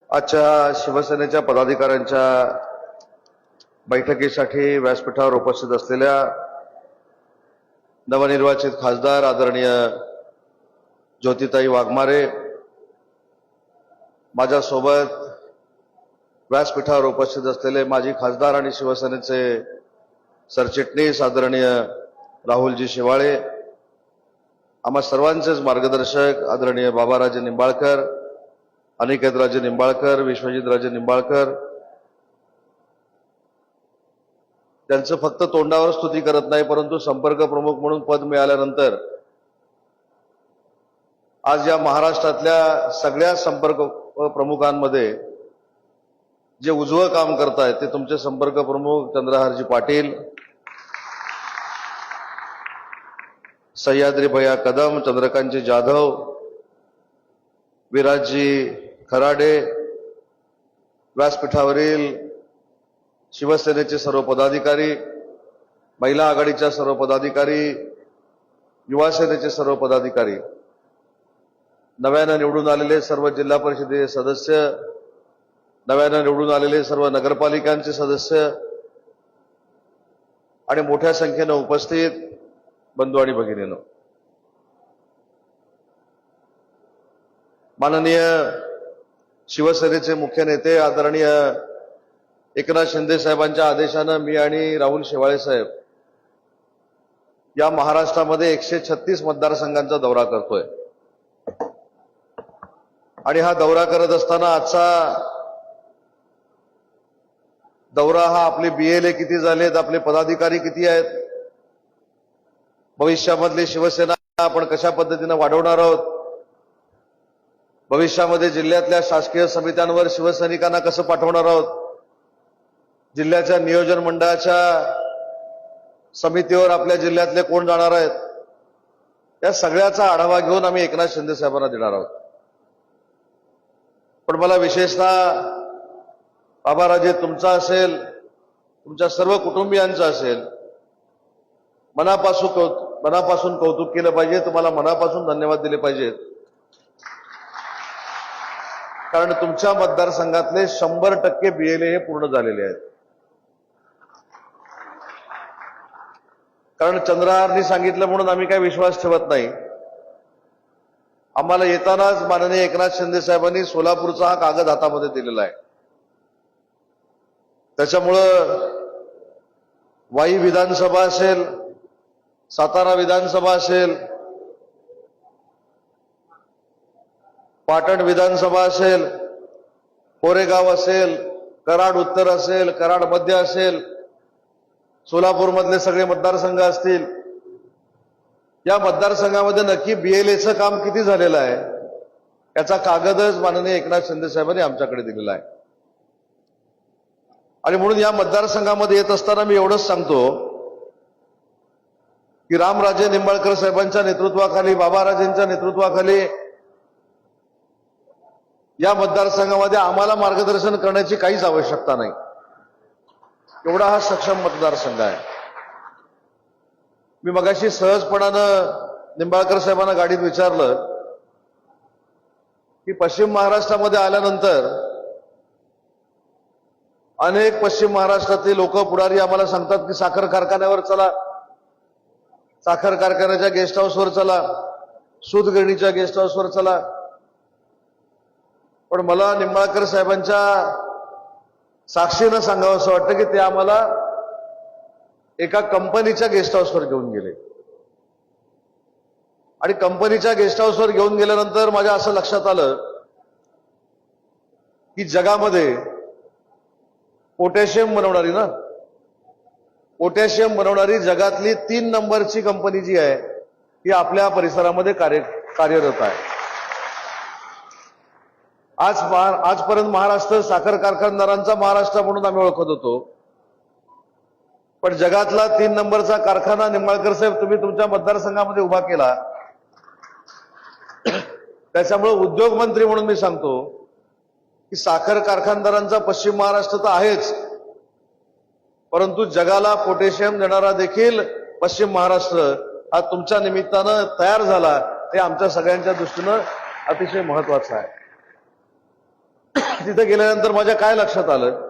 आजच्या शिवसेनेच्या पदाधिकाऱ्यांच्या बैठकीसाठी व्यासपीठावर उपस्थित असलेल्या नवनिर्वाचित खासदार आदरणीय ज्योतिताई वाघमारे, माझ्यासोबत व्यासपीठावर उपस्थित असलेले माजी खासदार आणि शिवसेनेचे सरचिटणीस आदरणीय राहुलजी शेवाळे, आम्हा सर्वांचेच मार्गदर्शक आदरणीय बाबाराजे निंबाळकर, अनिकेतराजे निंबाळकर, विश्वजितराजे निंबाळकर, त्यांचं फक्त तोंडावर स्तुती करत नाही, परंतु संपर्क प्रमुख म्हणून पद मिळाल्यानंतर आज या महाराष्ट्रातल्या सगळ्या संपर्क प्रमुखांमध्ये जे उजवं काम करतायत ते तुमचे संपर्क प्रमुख चंद्रहारजी पाटील, सह्याद्री भैया कदम, चंद्रकांतजी जाधव, विराजजी खराडे, व्यासपीठावरील शिवसेनेचे सर्व पदाधिकारी, महिला आघाडीच्या सर्व पदाधिकारी, युवा सेनेचे सर्व पदाधिकारी, नव्यानं निवडून आलेले सर्व जिल्हा परिषदेचे सदस्य, नव्यानं निवडून आलेले सर्व नगरपालिकांचे सदस्य आणि मोठ्या संख्येनं उपस्थित बंधू आणि भगिनींनो, माननीय शिवसेनेचे मुख्य नेते आदरणीय एकनाथ शिंदे साहेबांच्या आदेशानं मी आणि राहुल शेवाळे साहेब या महाराष्ट्रामध्ये 136 मतदारसंघांचा दौरा करतोय आणि हा दौरा करत असताना आजचा दौरा हा आपले बीएलए किती झालेत, आपले पदाधिकारी किती आहेत, भविष्यामधली शिवसेना आपण कशा पद्धतीने वाढवणार आहोत, भविष्यामध्ये जिल्ह्यातल्या शासकीय समित्यांवर शिवसैनिकांना कसं पाठवणार आहोत, जिल्ह्याच्या नियोजन मंडळाच्या समितीवर आपल्या जिल्ह्यातले कोण जाणार आहेत, या सगळ्याचा आढावा घेऊन आम्ही एकनाथ शिंदे साहेबांना देणार आहोत. पण मला विशेषतः बाबाराजे तुमचा असेल, तुमच्या सर्व कुटुंबियांचा असेल, मनापासून कौतुक केलं पाहिजे, तुम्हाला मनापासून धन्यवाद दिले पाहिजेत, कारण तुमच्या मतदारसंघातले 100% बीएलए हे पूर्ण झालेले आहेत. कारण चंद्रहारनी सांगितलं म्हणून आम्ही काय विश्वास ठेवत नाही. आम्हाला येतानाच माननीय एकनाथ शिंदे साहेबांनी सोलापूरचा हा कागद हातामध्ये दिलेला आहे. त्याच्यामुळं वाई विधानसभा असेल, सातारा विधानसभा असेल, पाटण विधानसभा असेल, कोरेगाव असेल, कराड उत्तर असेल, कराड मध्य असेल, सोलापूरमधले सगळे मतदारसंघ असतील, या मतदारसंघामध्ये नक्की बीएलएचं काम किती झालेलं आहे याचा कागदच माननीय एकनाथ शिंदे साहेबांनी आमच्याकडे दिलेला आहे. आणि म्हणून या मतदारसंघामध्ये येत असताना मी एवढंच सांगतो की रामराजे निंबाळकर साहेबांच्या नेतृत्वाखाली, बाबाराजेंच्या नेतृत्वाखाली या मतदारसंघामध्ये आम्हाला मार्गदर्शन करण्याची काहीच आवश्यकता नाही. एवढा हा सक्षम मतदारसंघ आहे. मी मगाशी सहजपणानं निंबाळकर साहेबांना गाडीत विचारलं की पश्चिम महाराष्ट्रामध्ये आल्यानंतर अनेक पश्चिम महाराष्ट्रातले लोक पुढारी आम्हाला सांगतात की साखर कारखान्यावर चला, साखर कारखान्याच्या गेस्ट हाऊसवर चला, सूतगिरणीच्या गेस्ट हाऊसवर चला. पण मला निंबाळकर साहेबांच्या साक्षीनं सांगावं असं वाटतं की ते आम्हाला एका कंपनीच्या गेस्ट हाऊसवर घेऊन गेले आणि कंपनीच्या गेस्ट हाऊसवर घेऊन गेल्यानंतर माझ्या असं लक्षात आलं की जगामध्ये पोटॅशियम बनवणारी जगातली 3 नंबरची कंपनी जी आहे ती आपल्या परिसरामध्ये कार्यरत आहे. आजपर्यंत महाराष्ट्र साखर कारखानदारांचा महाराष्ट्र म्हणून आम्ही ओळखत होतो, पण जगातला 3 नंबरचा कारखाना निंबाळकर साहेब तुम्ही तुमच्या मतदारसंघामध्ये उभा केला. त्याच्यामुळे उद्योग मंत्री म्हणून मी सांगतो की साखर कारखानदारांचा पश्चिम महाराष्ट्र तर आहेच, परंतु जगाला पोटॅशियम देणारा देखील पश्चिम महाराष्ट्र हा तुमच्या निमित्तानं तयार झाला, हे आमच्या सगळ्यांच्या दृष्टीनं अतिशय महत्वाचं आहे. तिथे गेल्यानंतर माझ्या काय लक्षात आलं,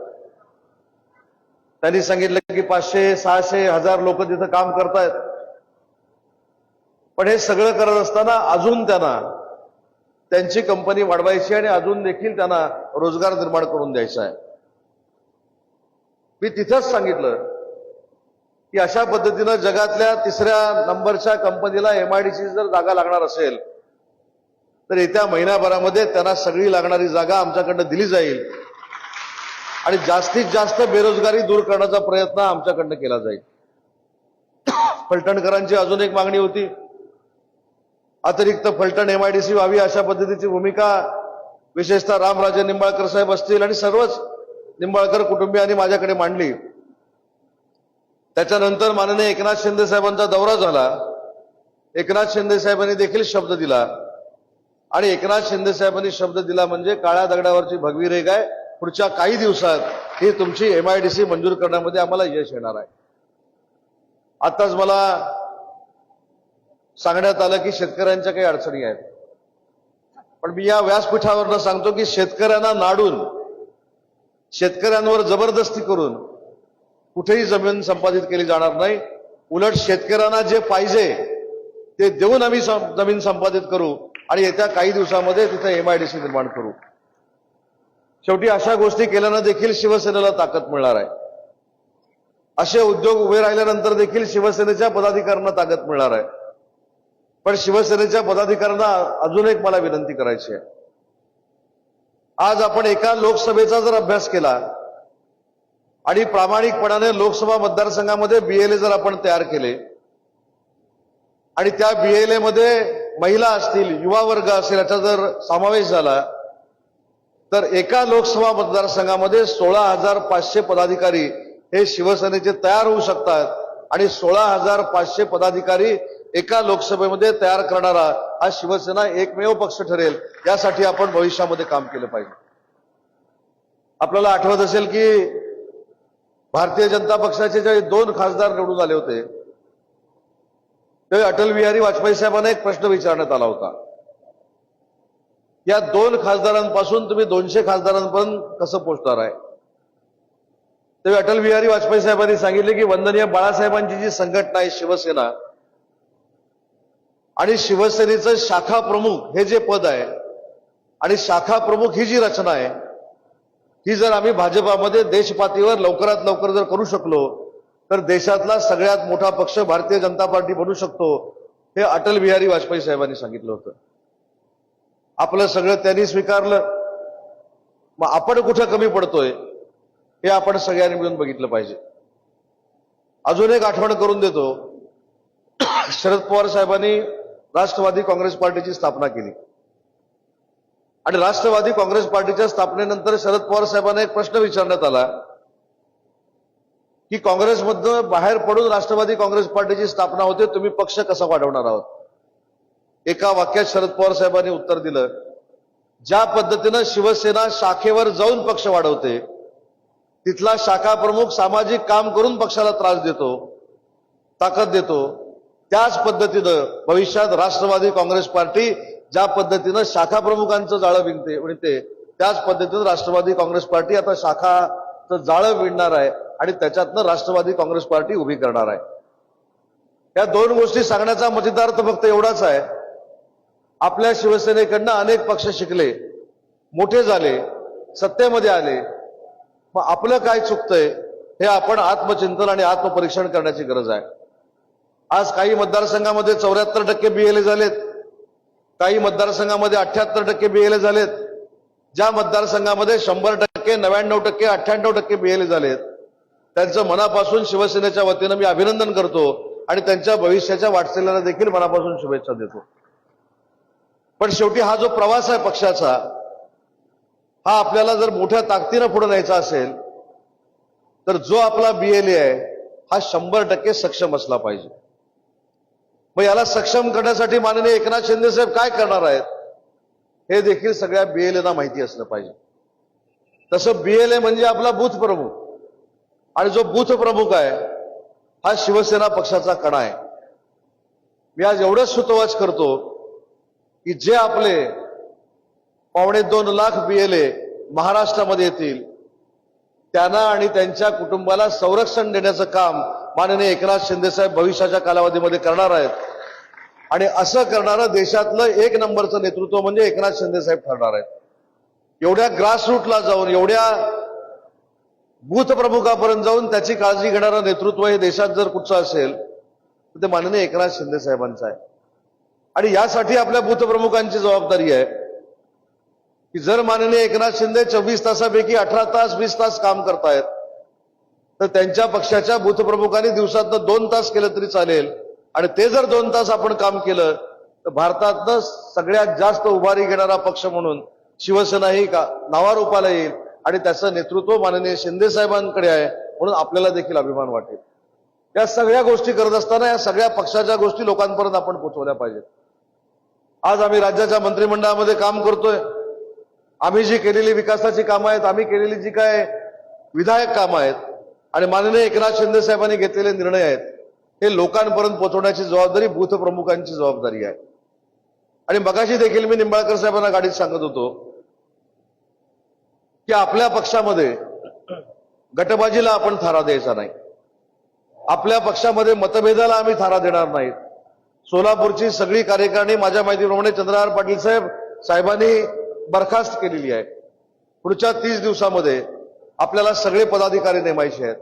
त्यांनी सांगितलं की 500, 600, 1000 लोक तिथं काम करतायत. पण हे सगळं करत असताना अजून त्यांना त्यांची कंपनी वाढवायची आणि अजून देखील त्यांना रोजगार निर्माण करून द्यायचा आहे. मी तिथंच सांगितलं की अशा पद्धतीनं जगातल्या 3ऱ्या नंबरच्या कंपनीला MIDC जर जागा लागणार असेल तर येत्या महिन्याभरामध्ये त्यांना सगळी लागणारी जागा आमच्याकडनं दिली जाईल आणि जास्तीत जास्त बेरोजगारी दूर करण्याचा प्रयत्न आमच्याकडनं केला जाईल. फलटणकरांची अजून एक मागणी होती, अतिरिक्त फलटण MIDC व्हावी अशा पद्धतीची भूमिका विशेषतः रामराजे निंबाळकर साहेब असतील आणि सर्वच निंबाळकर कुटुंबियांनी माझ्याकडे मांडली. त्याच्यानंतर माननीय एकनाथ शिंदे साहेबांचा दौरा झाला. एकनाथ शिंदे साहेबांनी देखील शब्द दिला आणि एकनाथ शिंदे साहेबांनी शब्द दिला म्हणजे काळ्या दगडावरची भगवी रेघ आहे. पुढच्या काही दिवसात ही तुमची MIDC मंजूर करण्यामध्ये आम्हाला यश येणार आहे. आताच मला सांगण्यात आलं की शेतकऱ्यांच्या काही अडचणी आहेत, पण मी या व्यासपीठावरनं सांगतो की शेतकऱ्यांना नाडून, शेतकऱ्यांवर जबरदस्ती करून कुठेही जमीन संपादित केली जाणार नाही. उलट शेतकऱ्यांना जे पाहिजे ते देऊन आम्ही जमीन संपादित करू आणि येत्या काही दिवसामध्ये तिथे MIDC निर्माण करू. शेवटी अशा गोष्टी केल्यानं देखील शिवसेनेला ताकद मिळणार आहे. असे उद्योग उभे राहिल्यानंतर देखील शिवसेनेच्या पदाधिकाऱ्यांना ताकद मिळणार आहे. पण शिवसेनेच्या पदाधिकाऱ्यांना अजून एक मला विनंती करायची आहे. आज आपण एका लोकसभेचा जर अभ्यास केला आणि प्रामाणिकपणाने लोकसभा मतदारसंघामध्ये BLA जर आपण तयार केले आणि त्या BLA मध्ये महिला असतील, युवा वर्ग असेल याचा जर समावेश झाला तर एका लोकसभा मतदारसंघामध्ये 16,500 पदाधिकारी हे शिवसेनेचे तयार होऊ शकतात आणि 16,500 पदाधिकारी एका लोकसभेमध्ये तयार करणारा हा शिवसेना एकमेव पक्ष ठरेल. यासाठी आपण भविष्यामध्ये काम केलं पाहिजे. आपल्याला आठवत असेल की भारतीय जनता पक्षाचे जे 2 खासदार निवडून आले होते ते अटल बिहारी वाजपेयी साहेबांना एक प्रश्न विचारण्यात आला होता, या 2 खासदारांपासून तुम्ही 200 खासदारांपर्यंत कसं पोहोचणार आहे. तेव्हा अटल बिहारी वाजपेयी साहेबांनी सांगितले की वंदनीय बाळासाहेबांची जी संघटना आहे शिवसेना आणि शिवसेनेचं शाखा प्रमुख हे जे पद आहे आणि शाखा प्रमुख ही जी रचना आहे ही जर आम्ही भाजपामध्ये देशपातळीवर लवकरात लवकर जर करू शकलो तर देशातला सगळ्यात मोठा पक्ष भारतीय जनता पार्टी बनू शकतो, हे अटल बिहारी वाजपेयी साहेबांनी सांगितलं होतं. आपलं सगळं त्यांनी स्वीकारलं. मग आपण कुठं कमी पडतोय हे आपण सगळ्यांनी मिळून बघितलं पाहिजे. अजून एक आठवण करून देतो, शरद पवार साहेबांनी राष्ट्रवादी काँग्रेस पार्टीची स्थापना केली आणि राष्ट्रवादी काँग्रेस पार्टीच्या स्थापनेनंतर शरद पवार साहेबांना एक प्रश्न विचारण्यात आला की काँग्रेसमधून बाहेर पडून राष्ट्रवादी काँग्रेस पार्टीची स्थापना होते, तुम्ही पक्ष कसा वाढवणार आहोत. एका वाक्यात शरद पवार साहेबांनी उत्तर दिलं, ज्या पद्धतीनं शिवसेना शाखेवर जाऊन पक्ष वाढवते, तिथला शाखा प्रमुख सामाजिक काम करून पक्षाला त्रास देतो, ताकद देतो, त्याच पद्धतीनं भविष्यात राष्ट्रवादी काँग्रेस पार्टी ज्या पद्धतीनं शाखा प्रमुखांचं जाळं विणते त्याच पद्धतीनं राष्ट्रवादी काँग्रेस पार्टी आता शाखाचं जाळं विणणार आहे आणि त्याच्यातनं राष्ट्रवादी काँग्रेस पार्टी उभी करणार आहे. या 2 गोष्टी सांगण्याचा मतितार्थ फक्त एवढाच आहे, आपल्या शिवसेनेकडनं अनेक पक्ष शिकले, मोठे झाले, सत्तेमध्ये आले, मग आपलं काय चुकतंय हे आपण आत्मचिंतन आणि आत्मपरीक्षण करण्याची गरज आहे. आज काही मतदारसंघामध्ये 74% BLA झालेत, काही मतदारसंघामध्ये 78% BLA झालेत, ज्या मतदारसंघामध्ये 100%, 99%, 98% BLA झालेत त्यांचं मनापासून शिवसेनेच्या वतीनं मी अभिनंदन करतो आणि त्यांच्या भविष्याच्या वाटचालीला देखील मनापासून शुभेच्छा देतो. पण शेवटी हा जो प्रवास आहे पक्षाचा, हा आपल्याला जर मोठ्या ताकदीनं पुढे न्यायचा असेल तर जो आपला BLA आहे हा 100% सक्षम असला पाहिजे. मग याला सक्षम करण्यासाठी माननीय एकनाथ शिंदे साहेब काय करणार आहेत हे देखील सगळ्या BLAना माहिती असलं पाहिजे. तसं BLA म्हणजे आपला बूथ प्रमुख आणि जो बूथ प्रमुख आहे हा शिवसेना पक्षाचा कणा आहे. मी आज एवढंच सुतोवाच करतो की जे आपले 2.25 लाख BLA महाराष्ट्रामध्ये येतील त्यांना आणि त्यांच्या कुटुंबाला संरक्षण देण्याचं काम माननीय एकनाथ शिंदे साहेब भविष्याच्या कालावधीमध्ये करणार आहेत. आणि असं करणारं देशातलं एक नंबरचं नेतृत्व म्हणजे एकनाथ शिंदे साहेब ठरणार आहेत. एवढ्या ग्रासरूटला जाऊन, एवढ्या बूथ प्रमुखापर्यंत जाऊन त्याची काळजी घेणारं नेतृत्व हे देशात जर कुठचं असेल तर ते माननीय एकनाथ शिंदे साहेबांचं आहे. आणि यासाठी आपल्या बूथ प्रमुखांची जबाबदारी आहे की जर माननीय एकनाथ शिंदे 24 तासापैकी 18 तास 20 तास काम करतायत तर त्यांच्या पक्षाच्या बूथ प्रमुखांनी दिवसातनं 2 तास केलं तरी चालेल. आणि ते जर 2 तास आपण काम केलं तर भारतातनं सगळ्यात जास्त उभारी घेणारा पक्ष म्हणून शिवसेना ही नावारूपाला येईल. आणि त्याचं नेतृत्व माननीय शिंदे साहेबांकडे आहे म्हणून आपल्याला देखील अभिमान वाटेल. या सगळ्या गोष्टी करत असताना या सगळ्या पक्षाच्या गोष्टी लोकांपर्यंत आपण पोहोचवल्या पाहिजेत. आज आम्ही राज्याच्या मंत्रिमंडळामध्ये काम करतोय. आम्ही जी केलेली विकासाची कामं आहेत, आम्ही केलेली जी काय विधायक कामं आहेत आणि माननीय एकनाथ शिंदे साहेबांनी घेतलेले निर्णय आहेत हे लोकांपर्यंत पोहोचवण्याची जबाबदारी बूथ प्रमुखांची जबाबदारी आहे. आणि मगाशी देखील मी निंबाळकर साहेबांना गाडीत सांगत होतो की आपल्या पक्षामध्ये गटबाजीला आपण थारा द्यायचा नाही. आपल्या पक्षामध्ये मतभेदाला आम्ही थारा देणार नाही. सोलापूरची सगळी कार्यकारिणी माझ्या माहितीप्रमाणे चंद्रहार पाटील साहेबांनी बरखास्त केलेली आहे. पुढच्या 30 दिवसामध्ये आपल्याला सगळे पदाधिकारी नेमायचे आहेत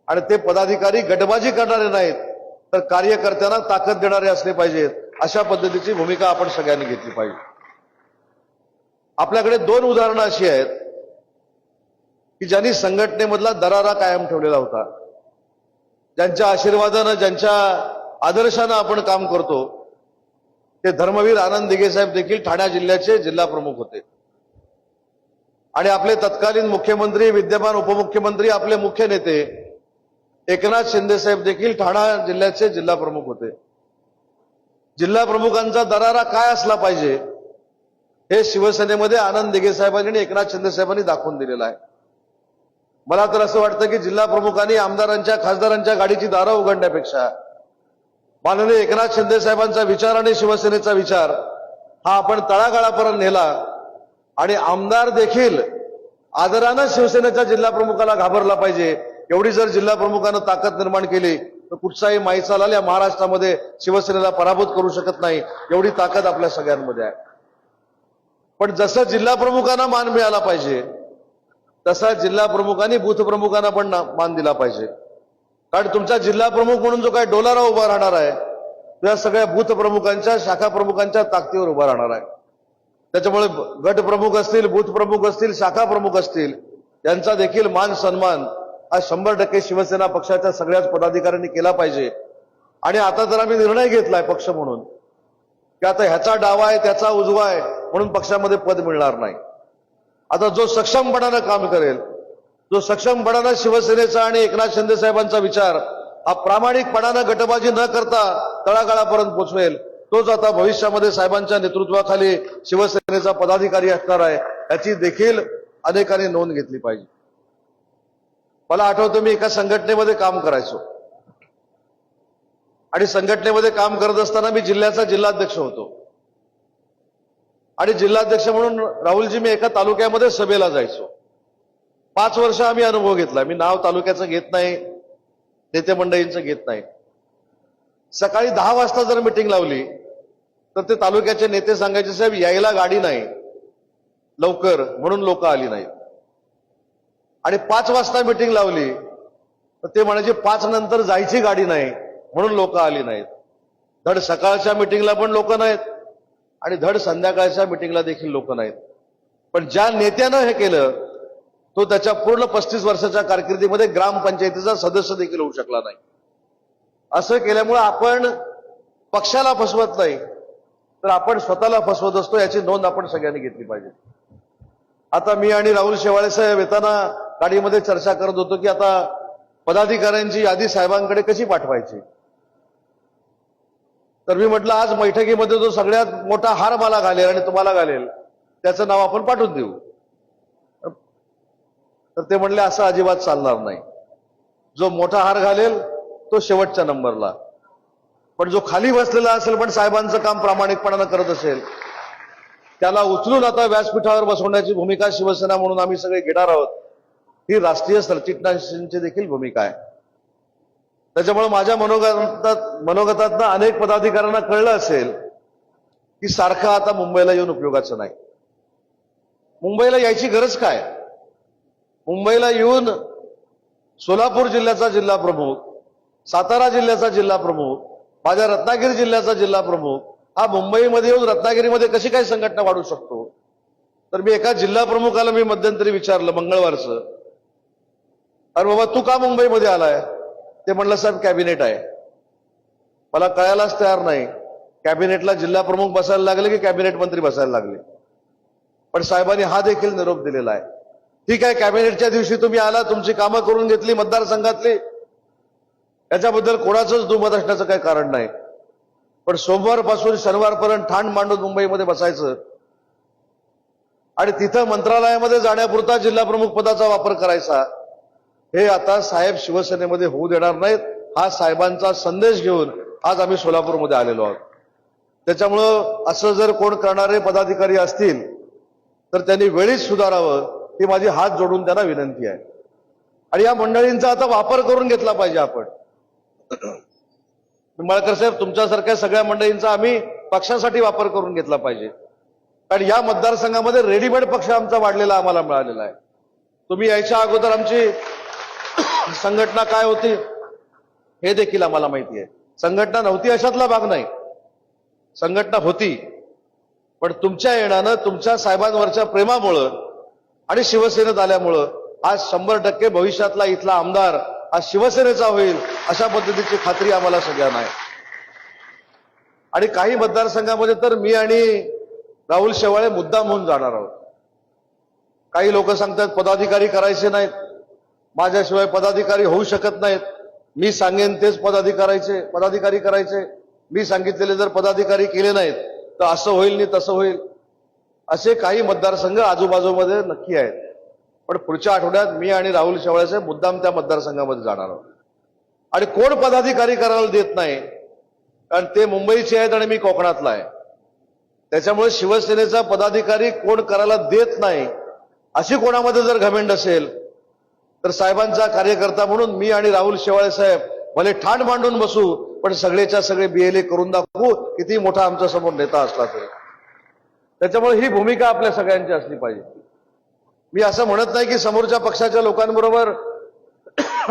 आणि ते पदाधिकारी गटबाजी करणारे नाहीत तर कार्यकर्त्यांना ताकद देणारे असले पाहिजेत. अशा पद्धतीची भूमिका आपण सगळ्यांनी घेतली पाहिजे. आपल्याकडे 2 उदाहरणं अशी आहेत की ज्यांनी संघटनेमधला दरारा कायम ठेवलेला होता, ज्यांच्या आशीर्वादानं, ज्यांच्या आदर्शानं आपण काम करतो, ते धर्मवीर आनंद दिघे साहेब देखील ठाणे जिल्ह्याचे जिल्हा प्रमुख होते. आणि आपले तत्कालीन मुख्यमंत्री, विद्यमान उपमुख्यमंत्री, आपले मुख्य नेते एकनाथ शिंदे साहेब देखील ठाणे जिल्ह्याचे जिल्हा प्रमुख होते. जिल्हा प्रमुखांचा दरारा काय असला पाहिजे हे शिवसेनेमध्ये आनंद दिघे साहेबांनी आणि एकनाथ शिंदे साहेबांनी दाखवून दिलेलं आहे. मला तर असं वाटतं की जिल्हा प्रमुखांनी आमदारांच्या, खासदारांच्या गाडीची दारं उघडण्यापेक्षा माननीय एकनाथ शिंदे साहेबांचा विचार आणि शिवसेनेचा विचार हा आपण तळागाळापर्यंत नेला आणि आमदार देखील आदरानं शिवसेनेच्या जिल्हा प्रमुखाला घाबरला पाहिजे. एवढी जर जिल्हा प्रमुखानं ताकद निर्माण केली तर कुठचाही माईचालाल या महाराष्ट्रामध्ये शिवसेनेला पराभूत करू शकत नाही. एवढी ताकद आपल्या सगळ्यांमध्ये आहे. पण जसं जिल्हा प्रमुखांना मान मिळाला पाहिजे तसा जिल्हा प्रमुखांनी बूथ प्रमुखांना पण मान दिला पाहिजे. कारण तुमचा जिल्हा प्रमुख म्हणून जो काय डोलारा उभा राहणार आहे त्या सगळ्या बूथ प्रमुखांच्या, शाखा प्रमुखांच्या ताकदीवर उभा राहणार आहे. त्याच्यामुळे गट प्रमुख असतील, बूथ प्रमुख असतील, शाखा प्रमुख असतील, यांचा देखील मान सन्मान हा 100% शिवसेना पक्षाच्या सगळ्याच पदाधिकाऱ्यांनी केला पाहिजे. आणि आता जर आम्ही निर्णय घेतलाय पक्ष म्हणून की आता ह्याचा डावा आहे त्याचा उजवा आहे म्हणून पक्षामध्ये पद मिळणार नाही. आता जो सक्षमपणानं काम करेल, जो सक्षमपणानं शिवसेनेचा आणि एकनाथ शिंदे साहेबांचा विचार हा प्रामाणिकपणानं गटबाजी न करता तळागाळापर्यंत पोहोचवेल तोच आता भविष्यामध्ये साहेबांच्या नेतृत्वाखाली शिवसेनेचा पदाधिकारी असणार आहे. याची देखील अनेकांनी नोंद घेतली पाहिजे. मला आठवतं मी एका संघटनेमध्ये काम करायचो आणि संघटनेमध्ये काम करत असताना मी जिल्ह्याचा जिल्हाध्यक्ष होतो. आणि जिल्हाध्यक्ष म्हणून राहुलजी मी एका तालुक्यामध्ये सभेला जायचो. 5 वर्ष आम्ही अनुभव घेतला. मी नाव तालुक्याचं घेत नाही, नेते मंडळींचं घेत नाही. सकाळी 10 वाजता जर मिटिंग लावली तर ते तालुक्याचे नेते सांगायचे, साहेब यायला गाडी नाही लवकर म्हणून लोक आली नाहीत. आणि 5 वाजता मिटिंग लावली तर ते म्हणायचे 5 नंतर जायची गाडी नाही म्हणून लोक आली नाहीत. धड सकाळच्या मिटिंगला पण लोक नाहीत आणि धड संध्याकाळच्या मिटिंगला देखील लोक नाहीत. पण ज्या नेत्यानं हे केलं तो त्याच्या पूर्ण 35 वर्षाच्या कारकिर्दीमध्ये ग्रामपंचायतीचा सदस्य देखील होऊ शकला नाही. असं केल्यामुळे आपण पक्षाला फसवत नाही तर आपण स्वतःला फसवत असतो. याची नोंद आपण सगळ्यांनी घेतली पाहिजे. आता मी आणि राहुल शेवाळे साहेब येताना गाडीमध्ये चर्चा करत होतो की आता पदाधिकाऱ्यांची यादी साहेबांकडे कशी पाठवायची. तर मी म्हटलं आज बैठकीमध्ये जो सगळ्यात मोठा हार मला घालेल आणि तुम्हाला घालेल त्याचं नाव आपण पाठवून देऊ. तर ते म्हणले असं अजिबात चालणार नाही. जो मोठा हार घालेल तो शेवटच्या नंबरला, पण जो खाली बसलेला असेल पण साहेबांचं काम प्रामाणिकपणानं करत असेल त्याला उचलून आता व्यासपीठावर बसवण्याची भूमिका शिवसेना म्हणून आम्ही सगळे घेणार आहोत. ही राष्ट्रीय सरचिटणीसांची देखील भूमिका आहे. त्याच्यामुळे माझ्या मनोगतातनं अनेक पदाधिकाऱ्यांना कळलं असेल की सारखं आता मुंबईला येऊन उपयोगाचं नाही. मुंबईला यायची गरज काय? मुंबईला येऊन सोलापूर जिल्ह्याचा जिल्हा प्रमुख, सातारा जिल्ह्याचा जिल्हा प्रमुख, माझ्या रत्नागिरी जिल्ह्याचा जिल्हा प्रमुख हा मुंबईमध्ये येऊन रत्नागिरीमध्ये कशी काय संघटना वाढू शकतो? तर मी एका जिल्हा प्रमुखाला मी मध्यंतरी विचारलं मंगळवारचं, अरे बाबा तू का मुंबईमध्ये आलाय? ते म्हणलं साहेब कॅबिनेट आहे. मला कळायलाच तयार नाही, कॅबिनेटला जिल्हा प्रमुख बसायला लागले की कॅबिनेट मंत्री बसायला लागले. पण साहेबांनी हा देखील निरोप दिलेला आहे, ठीक आहे कॅबिनेटच्या दिवशी तुम्ही आला, तुमची कामं करून घेतली मतदारसंघातली, याच्याबद्दल कोणाचंच दुमत असण्याचं काही कारण नाही. पण सोमवारपासून शनिवारपर्यंत ठाण मांडून मुंबईमध्ये बसायचं आणि तिथं मंत्रालयामध्ये जाण्यापुरता जिल्हा प्रमुख पदाचा वापर करायचा, हे आता साहेब शिवसेनेमध्ये होऊ देणार नाहीत. हा साहेबांचा संदेश घेऊन आज आम्ही सोलापूरमध्ये आलेलो आहोत. त्याच्यामुळं असं जर कोण करणारे पदाधिकारी असतील तर त्यांनी वेळीच सुधारावं, ही माझी हात जोडून त्यांना विनंती आहे. आणि या मंडळींचा आता वापर करून घेतला पाहिजे आपण. निंबाळकर साहेब, तुमच्यासारख्या सगळ्या मंडळींचा आम्ही पक्षासाठी वापर करून घेतला पाहिजे. कारण या मतदारसंघामध्ये रेडीमेड पक्ष आमचा वाढलेला आम्हाला मिळालेला आहे. तुम्ही यायच्या अगोदर आमची संघटना काय होती हे देखील आम्हाला माहिती आहे. संघटना नव्हती अशातला भाग नाही, संघटना होती. पण तुमच्या येण्यानं, तुमच्या साहेबांवरच्या प्रेमामुळं आणि शिवसेनेत आल्यामुळं आज 100% भविष्यातला इथला आमदार हा शिवसेनेचा होईल अशा पद्धतीची खात्री आम्हाला सगळ्यांना आहे. आणि काही मतदारसंघामध्ये तर मी आणि राहुल शेवाळे मुद्दाम होऊन जाणार आहोत. काही लोक सांगतात पदाधिकारी करायचे नाहीत, माझ्याशिवाय पदाधिकारी होऊ शकत नाहीत, मी सांगेन तेच पदाधिकारी करायचे, मी सांगितलेले जर पदाधिकारी केले नाहीत तर असं होईल नाही तसं होईल. असे काही मतदारसंघ आजूबाजूमध्ये नक्की आहेत. पण पुढच्या आठवड्यात मी आणि राहुल शेवाळे साहेब मुद्दाम त्या मतदारसंघामध्ये जाणार आहोत. आणि कोण पदाधिकारी करायला देत नाही, कारण ते मुंबईचे आहेत आणि मी कोकणातला आहे. त्याच्यामुळे शिवसेनेचा पदाधिकारी कोण करायला देत नाही अशी कोणामध्ये जर घमेंड असेल तर साहेबांचा कार्यकर्ता म्हणून मी आणि राहुल शेवाळे साहेब भले ठाण मांडून बसू, पण सगळेच्या सगळे BLA करून दाखवू, किती मोठा आमच्या समोर नेता असला तरी. त्याच्यामुळे ही भूमिका आपल्या सगळ्यांची असली पाहिजे. मी असं म्हणत नाही की समोरच्या पक्षाच्या लोकांबरोबर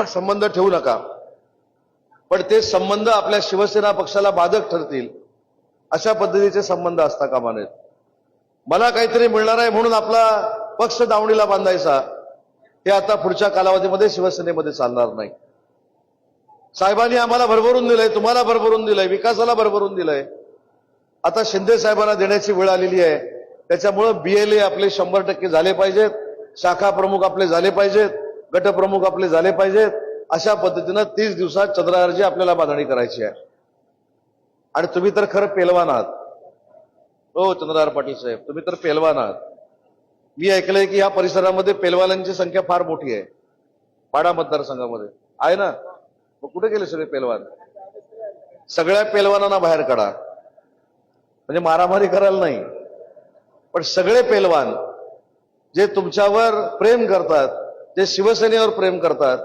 संबंध ठेवू नका, पण ते संबंध आपल्या शिवसेना पक्षाला बाधक ठरतील अशा पद्धतीचे संबंध असता कामा नयेत. मला काहीतरी मिळणार आहे म्हणून आपला पक्ष दावणीला बांधायचा, हे आता पुढच्या कालावधीमध्ये शिवसेनेमध्ये चालणार नाही. साहेबांनी आम्हाला भरभरून दिलंय, तुम्हाला भरभरून दिलंय, विकासाला भरभरून दिलंय. आता शिंदे साहेबांना देण्याची वेळ आलेली आहे. त्याच्यामुळं BLA आपले 100% झाले पाहिजेत, शाखा प्रमुख आपले झाले पाहिजेत, गटप्रमुख आपले झाले पाहिजेत. अशा पद्धतीनं 30 दिवसात चंद्रहारजी आपल्याला बांधणी करायची आहे. आणि तुम्ही तर खरं पेलवान आहात हो चंद्रहार पाटील साहेब, तुम्ही तर पेलवान आहात. मी ऐकलंय की या परिसरामध्ये पेलवानांची संख्या फार मोठी आहे. पाडा मतदारसंघामध्ये आहे ना. मग कुठे गेले सगळे पेलवान? सगळ्या पेलवानांना बाहेर काढा, म्हणजे मारामारी करायला नाही, पण सगळे पेलवान जे तुमच्यावर प्रेम करतात, जे शिवसेनेवर प्रेम करतात,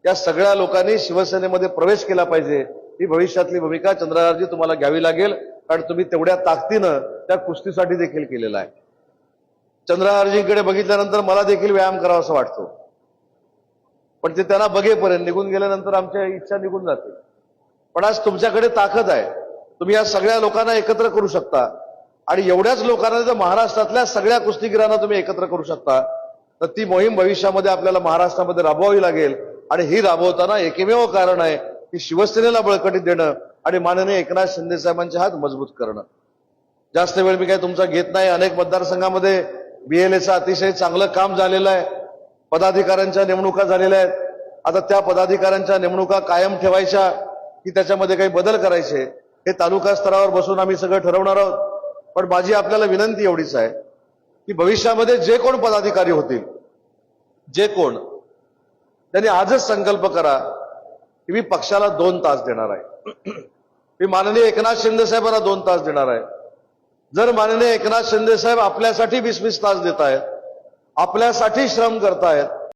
या सगळ्या लोकांनी शिवसेनेमध्ये प्रवेश केला पाहिजे. ही भविष्यातली भूमिका चंद्रहारजी तुम्हाला घ्यावी लागेल, कारण तुम्ही तेवढ्या ताकदीनं त्या कुस्तीसाठी देखील केलेला आहे. चंद्रहारजींकडे बघितल्यानंतर मला देखील व्यायाम करावा असं वाटतो, पण ते त्यांना बघेपर्यंत, निघून गेल्यानंतर आमच्या इच्छा निघून जाते. पण आज तुमच्याकडे ताकद आहे, तुम्ही या सगळ्या लोकांना एकत्र करू शकता. आणि एवढ्याच लोकांना जर महाराष्ट्रातल्या सगळ्या कुस्तीगिरांना तुम्ही एकत्र करू शकता, तर ती मोहीम भविष्यामध्ये आपल्याला महाराष्ट्रामध्ये राबवावी लागेल. आणि ही राबवताना एकमेव कारण आहे की शिवसेनेला बळकटी देणं आणि माननीय एकनाथ शिंदे साहेबांचे हात मजबूत करणं. जास्त वेळ मी काय तुमचा घेत नाही. अनेक मतदारसंघामध्ये BLAचं अतिशय चांगलं काम झालेलं आहे. पदाधिकाऱ्यांच्या नेमणुका झालेल्या आहेत. आता त्या पदाधिकाऱ्यांच्या नेमणुका कायम ठेवायच्या की त्याच्यामध्ये काही बदल करायचे, हे तालुका स्तरावर बसून आम्ही सगळं ठरवणार आहोत. पण माझी आपल्याला विनंती एवढीच आहे की भविष्यामध्ये जे कोण पदाधिकारी होतील, जे कोण, त्यांनी आजच संकल्प करा की मी पक्षाला 2 तास देणार आहे. मी माननीय एकनाथ शिंदे साहेबांना 2 तास देणार आहे. जर माननीय एकनाथ शिंदे साहेब आपल्यासाठी 20-20 तास देत आहेत, आपल्यासाठी श्रम करतायत,